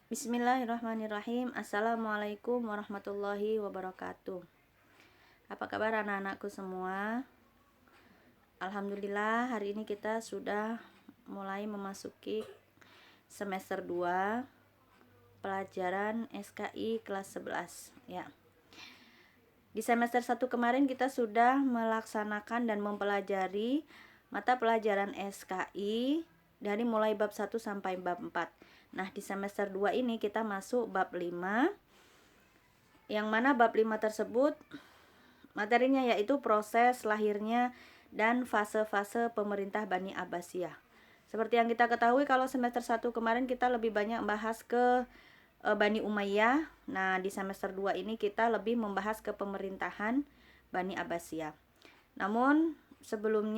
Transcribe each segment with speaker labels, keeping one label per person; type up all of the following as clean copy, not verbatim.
Speaker 1: Bismillahirrahmanirrahim. Assalamualaikum warahmatullahi wabarakatuh. Apa kabar anak-anakku semua? Alhamdulillah, hari ini kita sudah mulai memasuki semester 2 pelajaran SKI kelas 11 ya. Di semester 1 kemarin kita sudah melaksanakan dan mempelajari mata pelajaran SKI dari mulai bab 1 sampai bab 4. Nah, di semester 2 ini kita masuk bab 5, yang mana bab 5 tersebut materinya yaitu proses lahirnya dan fase-fase pemerintah Bani Abbasiyah. Seperti yang kita ketahui, kalau semester 1 kemarin kita lebih banyak membahas ke Bani Umayyah. Nah, di semester 2 ini kita lebih membahas ke pemerintahan Bani Abbasiyah. Namun, sebelum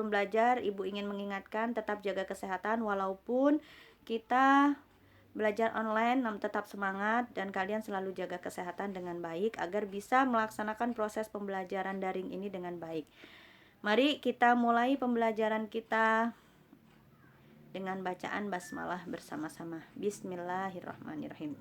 Speaker 1: belajar, Ibu ingin mengingatkan tetap jaga kesehatan walaupun kita belajar online, tetap semangat dan kalian selalu jaga kesehatan dengan baik agar bisa melaksanakan proses pembelajaran daring ini dengan baik. Mari kita mulai pembelajaran kita dengan bacaan basmalah bersama-sama. Bismillahirrahmanirrahim.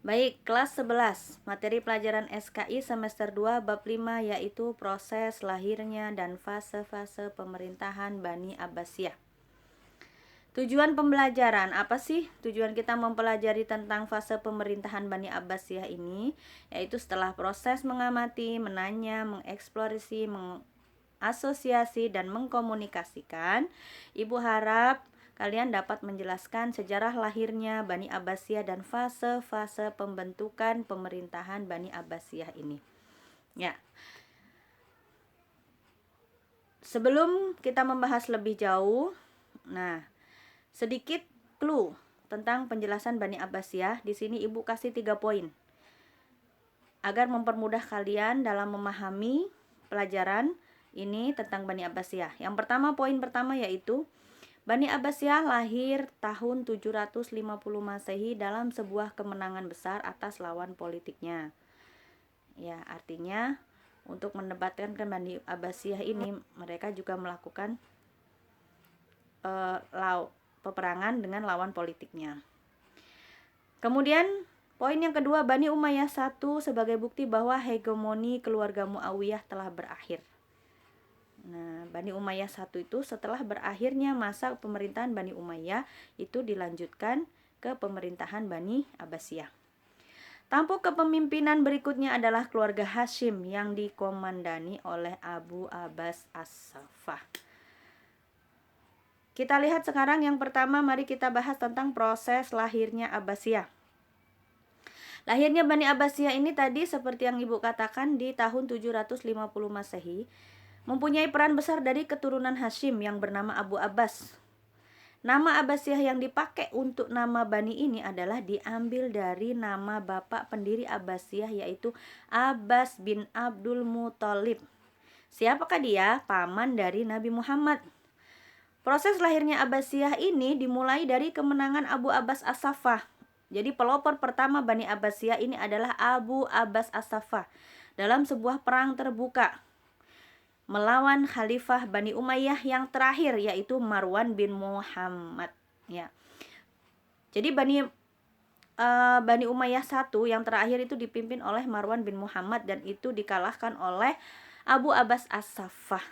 Speaker 1: Baik, kelas 11, materi pelajaran SKI semester 2 bab 5 yaitu proses lahirnya dan fase-fase pemerintahan Bani Abbasiyah. Tujuan pembelajaran, apa sih tujuan kita mempelajari tentang fase pemerintahan Bani Abbasiyah ini? Yaitu setelah proses mengamati, menanya, mengeksplorasi, mengasosiasi, dan mengkomunikasikan, Ibu harap kalian dapat menjelaskan sejarah lahirnya Bani Abbasiyah dan fase-fase pembentukan pemerintahan Bani Abbasiyah ini. Ya. Sebelum kita membahas lebih jauh, sedikit clue tentang penjelasan Bani Abbasiyah. Di sini Ibu kasih 3 poin agar mempermudah kalian dalam memahami pelajaran ini tentang Bani Abbasiyah. Yang pertama, poin pertama yaitu Bani Abbasiyah lahir tahun 750 Masehi dalam sebuah kemenangan besar atas lawan politiknya. Ya, artinya untuk mendebatkan Bani Abbasiyah ini, mereka juga melakukan peperangan dengan lawan politiknya. Kemudian poin yang kedua, Bani Umayyah I sebagai bukti bahwa hegemoni keluarga Muawiyah telah berakhir. Nah, Bani Umayyah I itu setelah berakhirnya masa pemerintahan Bani Umayyah itu dilanjutkan ke pemerintahan Bani Abbasiyah. Tampuk kepemimpinan berikutnya adalah keluarga Hashim yang dikomandani oleh Abu Abbas As-Saffah. Kita lihat sekarang yang pertama, mari kita bahas tentang proses lahirnya Abbasiyah. Lahirnya Bani Abbasiyah ini tadi seperti yang Ibu katakan di tahun 750 Masehi, mempunyai peran besar dari keturunan Hashim yang bernama Abu Abbas. Nama Abbasiyah yang dipakai untuk nama Bani ini adalah diambil dari nama bapak pendiri Abbasiyah yaitu Abbas bin Abdul Muthalib. Siapakah dia? Paman dari Nabi Muhammad. Proses lahirnya Abbasiyah ini dimulai dari kemenangan Abu Abbas As-Saffah. Jadi pelopor pertama Bani Abbasiyah ini adalah Abu Abbas As-Saffah dalam sebuah perang terbuka melawan Khalifah Bani Umayyah yang terakhir yaitu Marwan bin Muhammad. Ya. Jadi Bani Umayyah I yang terakhir itu dipimpin oleh Marwan bin Muhammad dan itu dikalahkan oleh Abu Abbas As-Saffah.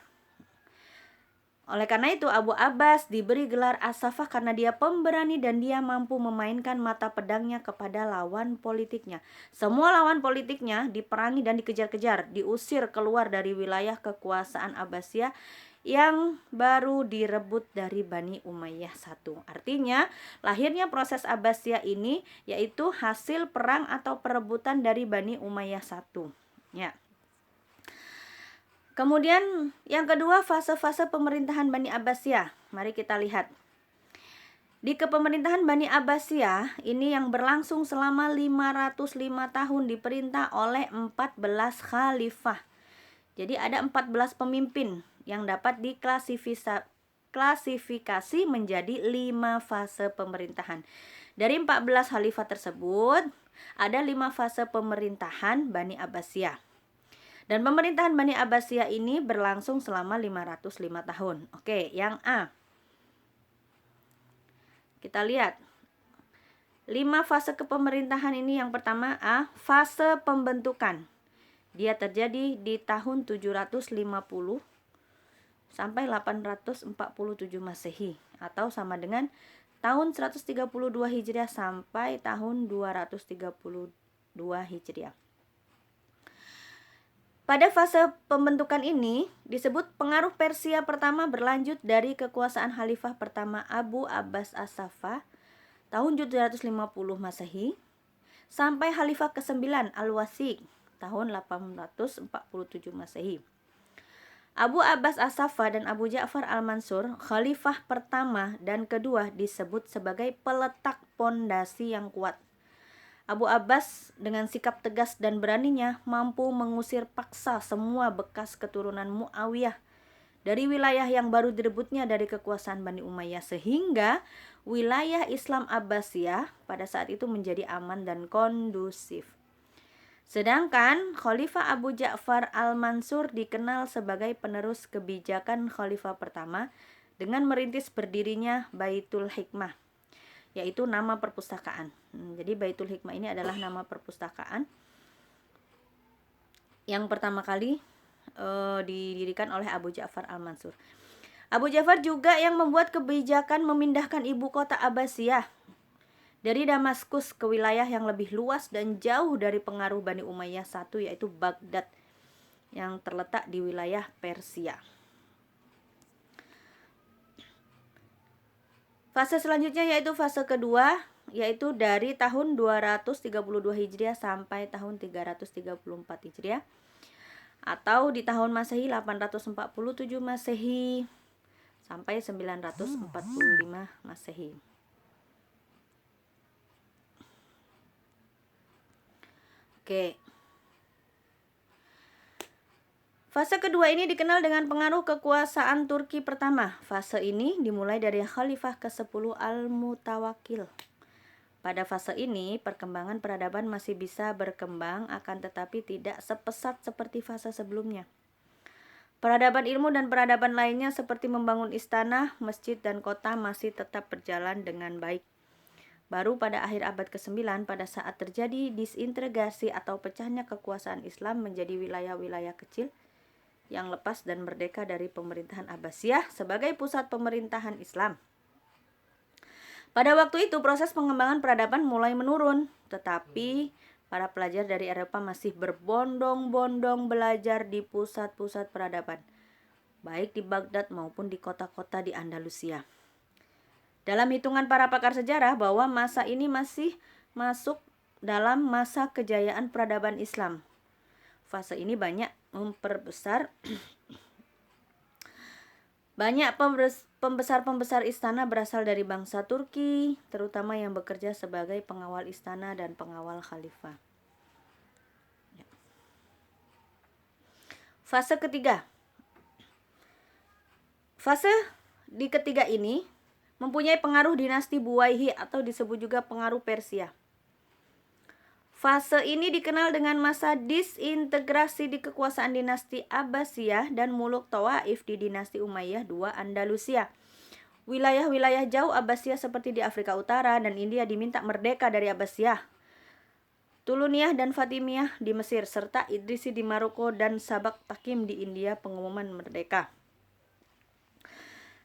Speaker 1: Oleh karena itu Abu Abbas diberi gelar As-Saffah karena dia pemberani dan dia mampu memainkan mata pedangnya kepada lawan politiknya. Semua lawan politiknya diperangi dan dikejar-kejar, diusir keluar dari wilayah kekuasaan Abbasiyah yang baru direbut dari Bani Umayyah I. Artinya lahirnya proses Abbasiyah ini yaitu hasil perang atau perebutan dari Bani Umayyah I. Ya. Kemudian yang kedua, fase-fase pemerintahan Bani Abbasiyah. Mari kita lihat. Di kepemerintahan Bani Abbasiyah ini yang berlangsung selama 505 tahun diperintah oleh 14 khalifah. Jadi ada 14 pemimpin yang dapat diklasifikasi menjadi 5 fase pemerintahan. Dari 14 khalifah tersebut ada 5 fase pemerintahan Bani Abbasiyah. Dan pemerintahan Bani Abbasiyah ini berlangsung selama 505 tahun. Oke, yang A. Kita lihat. 5 fase kepemerintahan ini yang pertama fase pembentukan. Dia terjadi di tahun 750 sampai 847 Masehi atau sama dengan tahun 132 Hijriah sampai tahun 232 Hijriah. Pada fase pembentukan ini disebut pengaruh Persia pertama berlanjut dari kekuasaan Khalifah pertama Abu Abbas As-Saffah tahun 750 Masehi sampai Khalifah ke-9 Al-Wasiq tahun 847 Masehi. Abu Abbas As-Saffah dan Abu Ja'far Al-Mansur, Khalifah pertama dan kedua disebut sebagai peletak pondasi yang kuat. Abu Abbas dengan sikap tegas dan beraninya mampu mengusir paksa semua bekas keturunan Muawiyah dari wilayah yang baru direbutnya dari kekuasaan Bani Umayyah sehingga wilayah Islam Abbasiyah pada saat itu menjadi aman dan kondusif. Sedangkan Khalifah Abu Ja'far Al-Mansur dikenal sebagai penerus kebijakan Khalifah pertama dengan merintis berdirinya Baitul Hikmah, yaitu nama perpustakaan. Jadi Baitul Hikmah ini adalah nama perpustakaan yang pertama kali didirikan oleh Abu Ja'far Al-Mansur. Abu Ja'far juga yang membuat kebijakan memindahkan ibu kota Abbasiyah dari Damaskus ke wilayah yang lebih luas dan jauh dari pengaruh Bani Umayyah satu, yaitu Baghdad yang terletak di wilayah Persia. Fase selanjutnya yaitu fase kedua, yaitu dari tahun 232 Hijriah sampai tahun 334 Hijriah atau di tahun Masehi 847 Masehi sampai 945 Masehi. Oke. Fase kedua ini dikenal dengan pengaruh kekuasaan Turki pertama. Fase ini dimulai dari Khalifah ke-10 Al-Mutawakkil. Pada fase ini, perkembangan peradaban masih bisa berkembang, akan tetapi tidak sepesat seperti fase sebelumnya. Peradaban ilmu dan peradaban lainnya seperti membangun istana, masjid, dan kota masih tetap berjalan dengan baik. Baru pada akhir abad ke-9, pada saat terjadi disintegrasi atau pecahnya kekuasaan Islam menjadi wilayah-wilayah kecil yang lepas dan merdeka dari pemerintahan Abbasiyah sebagai pusat pemerintahan Islam. Pada waktu itu proses pengembangan peradaban mulai menurun, tetapi para pelajar dari Eropa masih berbondong-bondong belajar di pusat-pusat peradaban, baik di Baghdad maupun di kota-kota di Andalusia. Dalam hitungan para pakar sejarah bahwa masa ini masih masuk dalam masa kejayaan peradaban Islam. Fase ini banyak pembesar-pembesar istana berasal dari bangsa Turki, terutama yang bekerja sebagai pengawal istana dan pengawal khalifah. Fase ketiga. Fase di ketiga ini mempunyai pengaruh dinasti Buwayhi atau disebut juga pengaruh Persia. Fase ini dikenal dengan masa disintegrasi di kekuasaan dinasti Abbasiyah dan Muluk Tawaif di dinasti Umayyah II Andalusia. Wilayah-wilayah jauh Abbasiyah seperti di Afrika Utara dan India diminta merdeka dari Abbasiyah. Tuluniyah dan Fatimiyah di Mesir serta Idrisi di Maroko dan Sabak Takim di India pengumuman merdeka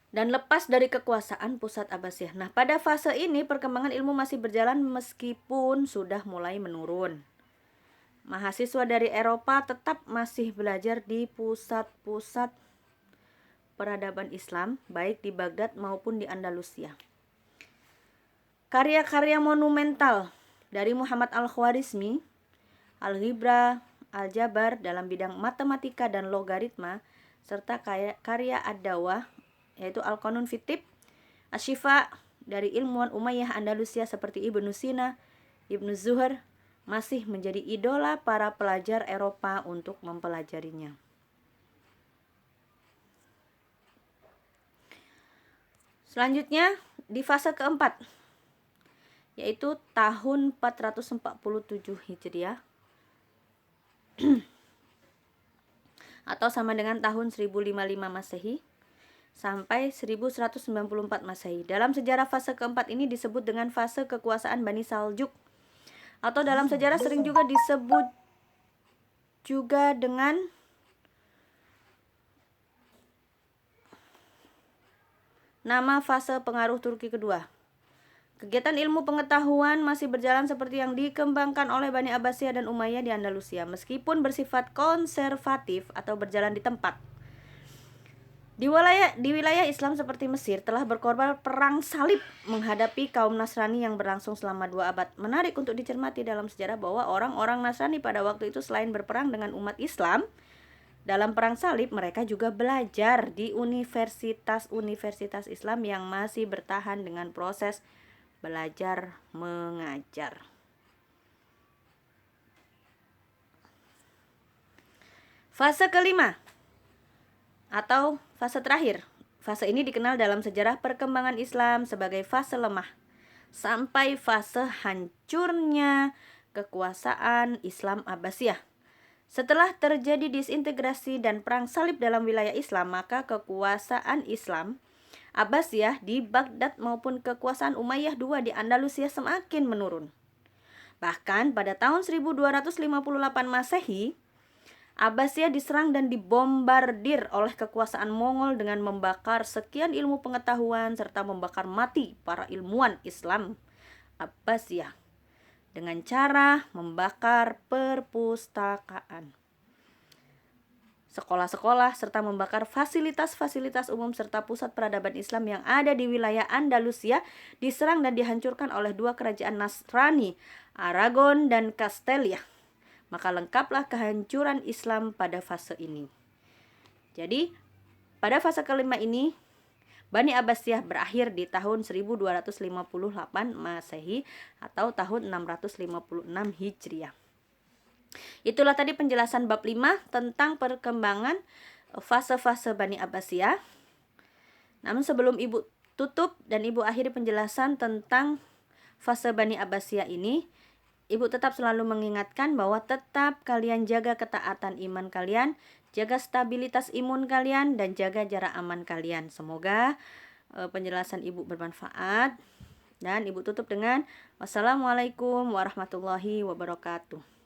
Speaker 1: dan lepas dari kekuasaan pusat Abbasiyah. Nah, pada fase ini perkembangan ilmu masih berjalan meskipun sudah mulai menurun. Mahasiswa dari Eropa tetap masih belajar di pusat-pusat peradaban Islam, baik di Baghdad maupun di Andalusia. Karya-karya monumental dari Muhammad Al-Khwarizmi, Al-Ghibra, Al-Jabar dalam bidang matematika dan logaritma, serta karya Ad-Dawah yaitu Al-Qanun fi Tib, Asy-Syifa dari ilmuwan Umayyah Andalusia seperti Ibnu Sina, Ibnu Zuhr masih menjadi idola para pelajar Eropa untuk mempelajarinya. Selanjutnya di fase keempat, yaitu tahun 447 Hijriah atau sama dengan tahun 1055 Masehi. sampai 1194 Masehi. Dalam sejarah fase keempat ini disebut dengan fase kekuasaan Bani Saljuk, atau dalam sejarah sering juga disebut juga dengan nama fase pengaruh Turki kedua. Kegiatan ilmu pengetahuan masih berjalan seperti yang dikembangkan oleh Bani Abbasiyah dan Umayyah di Andalusia, meskipun bersifat konservatif atau berjalan di tempat. Di wilayah Islam seperti Mesir telah berkorban perang salib menghadapi kaum Nasrani yang berlangsung selama 2 abad. Menarik untuk dicermati dalam sejarah bahwa orang-orang Nasrani pada waktu itu selain berperang dengan umat Islam dalam perang salib, mereka juga belajar di universitas-universitas Islam yang masih bertahan dengan proses belajar mengajar. Fase kelima atau fase terakhir. Fase ini dikenal dalam sejarah perkembangan Islam sebagai fase lemah, sampai fase hancurnya kekuasaan Islam Abbasiyah. Setelah terjadi disintegrasi dan perang salib dalam wilayah Islam, maka kekuasaan Islam Abbasiyah di Baghdad maupun kekuasaan Umayyah II di Andalusia semakin menurun. Bahkan pada tahun 1258 Masehi, Abbasiyah diserang dan dibombardir oleh kekuasaan Mongol dengan membakar sekian ilmu pengetahuan serta membakar mati para ilmuwan Islam Abbasiyah dengan cara membakar perpustakaan, sekolah-sekolah, serta membakar fasilitas-fasilitas umum serta pusat peradaban Islam yang ada di wilayah Andalusia diserang dan dihancurkan oleh 2 kerajaan Nasrani, Aragon dan Castilla. Maka lengkaplah kehancuran Islam pada fase ini. Jadi, pada fase kelima ini, Bani Abbasiyah berakhir di tahun 1258 Masehi atau tahun 656 Hijriah. Itulah tadi penjelasan bab 5 tentang perkembangan fase-fase Bani Abbasiyah. Namun sebelum Ibu tutup dan Ibu akhiri penjelasan tentang fase Bani Abbasiyah ini, Ibu tetap selalu mengingatkan bahwa tetap kalian jaga ketaatan iman kalian, jaga stabilitas imun kalian, dan jaga jarak aman kalian. Semoga penjelasan Ibu bermanfaat. Dan Ibu tutup dengan wassalamualaikum warahmatullahi wabarakatuh.